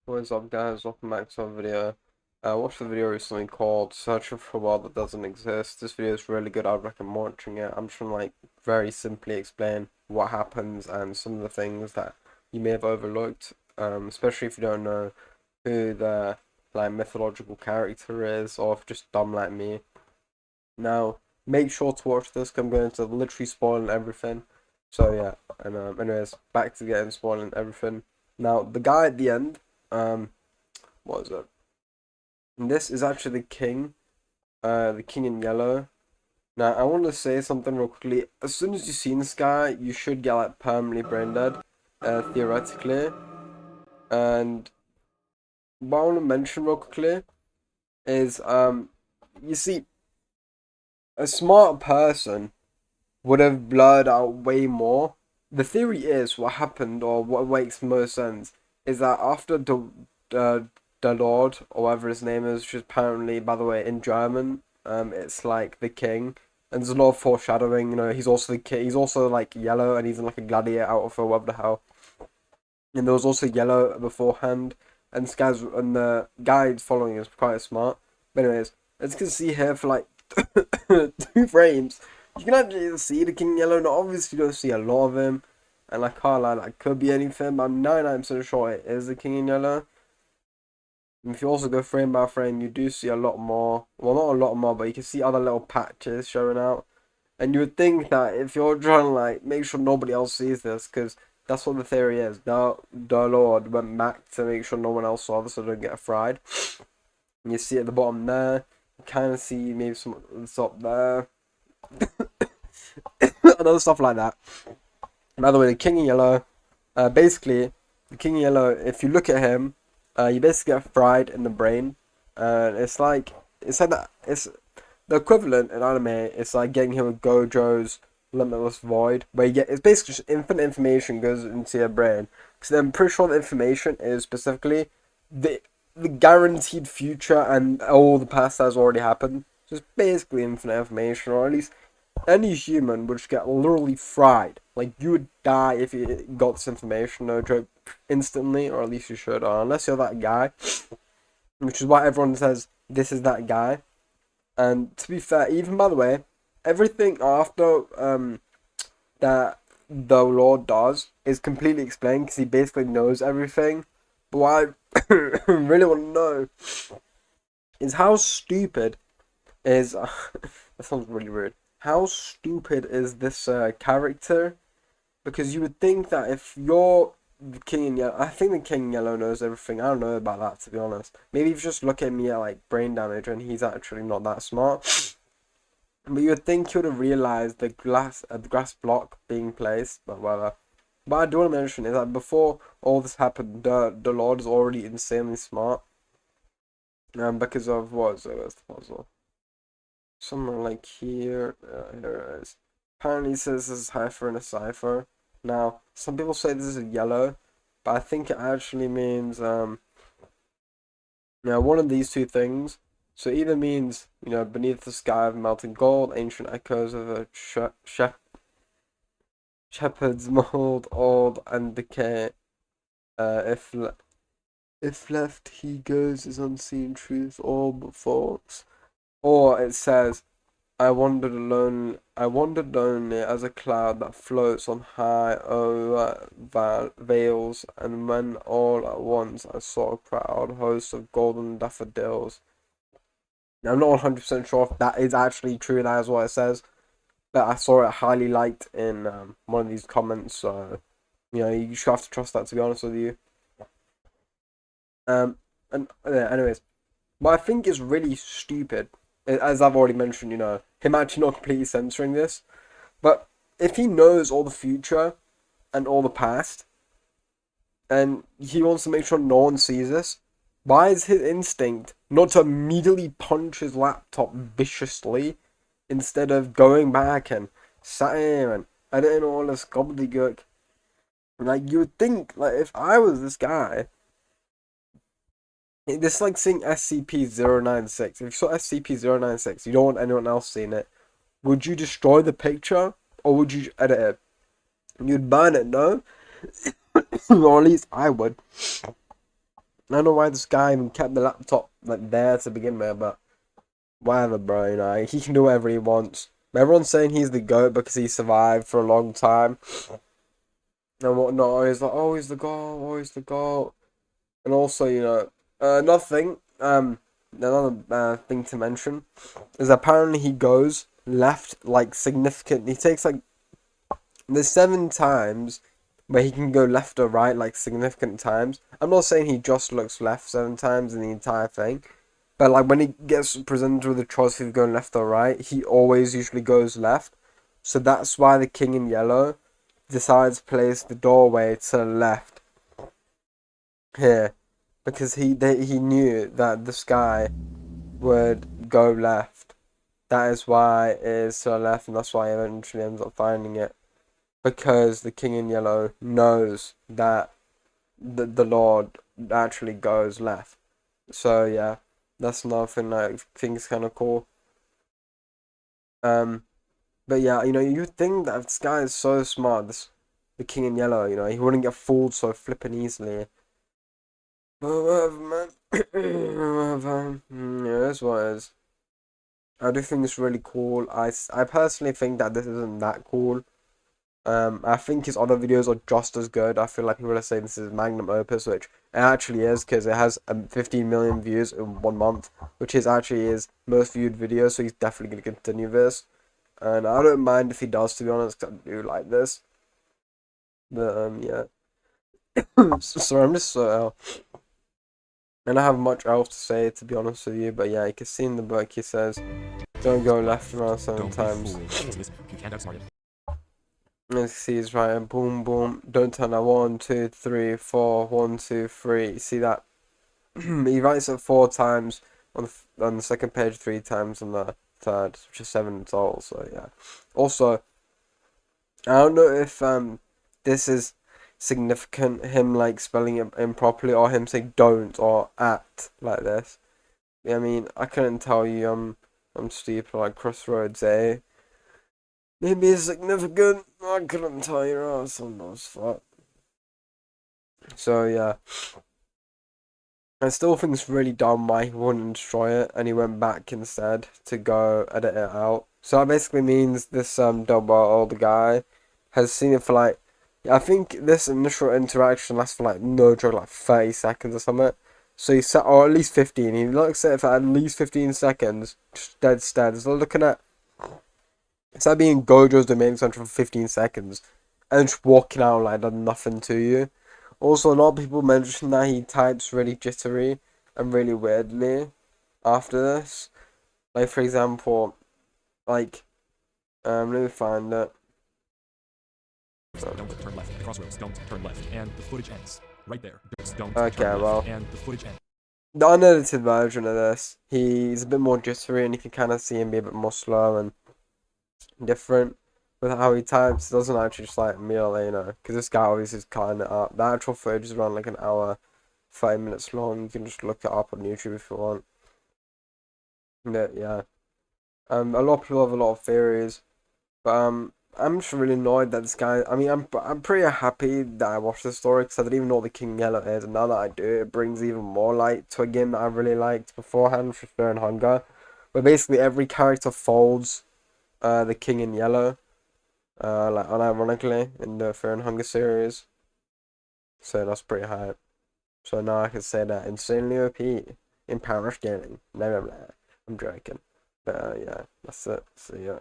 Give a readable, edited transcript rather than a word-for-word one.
What is up, guys? Welcome back to a video. I watched a video recently called Searching for a World That Doesn't Exist. This video is really good. I'd recommend watching it. I'm just trying to very simply explain what happens and some of the things that you may have overlooked, especially if you don't know who the mythological character is, or if you're just dumb like me. Now, make sure to watch this 'cause I'm going to literally spoil everything. So yeah, and anyways, back to getting spoiling everything. Now, the guy at the end, um, what is it? And this is actually the king in yellow. Now, I want to say something real quickly. As soon as you see this guy, you should get permanently brain dead, theoretically. And what I want to mention real quickly is, you see, a smart person would have blurred out way more. The theory is what happened, or what makes most sense, is that after the Lord, or whatever his name is, which is apparently, by the way, in German, it's like the king. And there's a lot of foreshadowing, he's also the king, he's also like yellow, and he's in like a gladiator outfit, whatever the hell. And there was also yellow beforehand, and the guy following is quite smart. But anyways, as you can see here for like 2 frames, you can actually see the King Yellow. Now, obviously, you don't see a lot of him, and I can't lie, that could be anything, but I'm 99% sure it is the King in Yellow. And if you also go frame by frame, you do see a lot more. Well, not a lot more, but you can see other little patches showing out. And you would think that if you're trying to make sure nobody else sees this, because that's what the theory is. The Lord went back to make sure no one else saw this so they don't get fried. And you see at the bottom there, you kind of see maybe some up there. Other stuff like that. By the way, the King in Yellow, basically, the King in Yellow, if you look at him, you basically get fried in the brain. And it's like that, it's the equivalent in anime. It's like getting him with Gojo's Limitless Void, where it's basically just infinite information goes into your brain. Because I'm pretty sure the information is specifically the the guaranteed future and all the past has already happened. So it's basically infinite information, or at least any human would just get literally fried. Like, you would die if you got this information, no joke, instantly, or at least you should, unless you're that guy, which is why everyone says this is that guy. And to be fair, even by the way, everything after that the Lord does is completely explained because he basically knows everything. But what I really want to know is how stupid is that sounds really weird. How stupid is this character? Because you would think that if you're the King in Yellow, I think the King in Yellow knows everything. I don't know about that, to be honest. Maybe if you just look at me at brain damage and he's actually not that smart. But you would think he would have realized the glass block being placed, but whatever. But I do want to mention is that before all this happened, the Lord is already insanely smart. Because of what? So that's the puzzle. Somewhere like here, here it is. Apparently it says this is Heifer and a Cipher. Now, some people say this is yellow, but I think it actually means, one of these two things. So either means, beneath the sky of melting gold, ancient echoes of a shepherd's mold, old and decay. If left, he goes as unseen truth, all but false. Or it says, I wandered lonely as a cloud that floats on high over vales, and when all at once I saw a proud host of golden daffodils. Now, I'm not 100% sure if that is actually true, that is what it says, but I saw it highly liked in one of these comments, so, you should have to trust that, to be honest with you. And anyways, what I think is really stupid, as I've already mentioned, him actually not completely censoring this. But if he knows all the future and all the past, and he wants to make sure no one sees this, why is his instinct not to immediately punch his laptop viciously instead of going back and sitting and editing all this gobbledygook? You would think, if I was this guy, this is like seeing SCP-096. If you saw SCP-096, you don't want anyone else seeing it. Would you destroy the picture or would you edit it? You'd burn it, no? Or at least I would. I don't know why this guy even kept the laptop like there to begin with, but whatever, bro. You know, he can do whatever he wants. Everyone's saying he's the GOAT because he survived for a long time and whatnot. He's like, oh, he's the GOAT, oh, he's the GOAT. And also, you know, another thing to mention is apparently he goes left like significant. He takes like there's 7 times where he can go left or right like significant times. I'm not saying he just looks left 7 times in the entire thing, but like when he gets presented with a choice of going left or right, he always usually goes left. So that's why the king in yellow decides to place the doorway to the left here, because he knew that this guy would go left. That is why it is to the left, and that's why he eventually ends up finding it. Because the king in yellow knows that the Lord actually goes left. So yeah, that's another thing I think is kind of cool. Um, but yeah, you know, you think that this guy is so smart, the king in yellow, you know, he wouldn't get fooled so flippin' easily. But whatever, man. Whatever. Yeah, that's what it is. I do think it's really cool. I personally think that this isn't that cool. I think his other videos are just as good. I feel like people are saying this is magnum opus, which it actually is because it has 15 million views in 1 month, which is actually his most viewed video. So he's definitely gonna continue this, and I don't mind if he does, to be honest, 'cause I do like this. But yeah. Sorry, I'm just so ill. I don't have much else to say, to be honest with you. But yeah, you can see in the book he says, "Don't go left around 7 times." You can't outsmart it. Let's see, he's right. Boom, boom. Don't turn that. 1, 2, 3, 4. 1, 2, 3. You see that? He writes it 4 times on the second page, 3 times on the third, which is 7 in total. So yeah. Also, I don't know if this is significant. Him like spelling it improperly, or him saying don't or at like this. I mean, I couldn't tell you. I'm stupid like Crossroads, eh? Maybe it's significant. I couldn't tell you. Oh, sometimes fuck. So yeah, I still think it's really dumb why he wouldn't destroy it and he went back instead to go edit it out. So that basically means this double older guy has seen it for like, I think this initial interaction lasts for like no joke like 30 seconds or something. So he sat, or at least 15. He looks at it for at least 15 seconds, just dead stared. So looking at it's like being Gojo's domain center for 15 seconds and just walking out like that nothing to you. Also, a lot of people mention that he types really jittery and really weirdly after this. Like, for example, like, let me find it. Don't turn left. The crossroads. Don't turn left. And the footage ends. Right there. Don't Okay, turn well, left. And the footage ends. the unedited version of this, he's a bit more jittery and you can kind of see him be a bit more slow and different with how he types. It doesn't actually just like merely, you know, because this guy obviously is cutting it up. The actual footage is around like an hour, 5 minutes long. You can just look it up on YouTube if you want. But yeah, a lot of people have a lot of theories, but I'm just really annoyed that this guy. I mean, I'm pretty happy that I watched this story because I didn't even know what the King Yellow is, and now that I do, it brings even more light to a game that I really liked beforehand, which was Fear and Hunger, where basically every character folds the King in Yellow, like unironically in the Fear and Hunger series. So that's pretty hype. So now I can say that insanely OP in power scaling. Blah blah blah. I'm joking. But yeah, that's it. So yeah.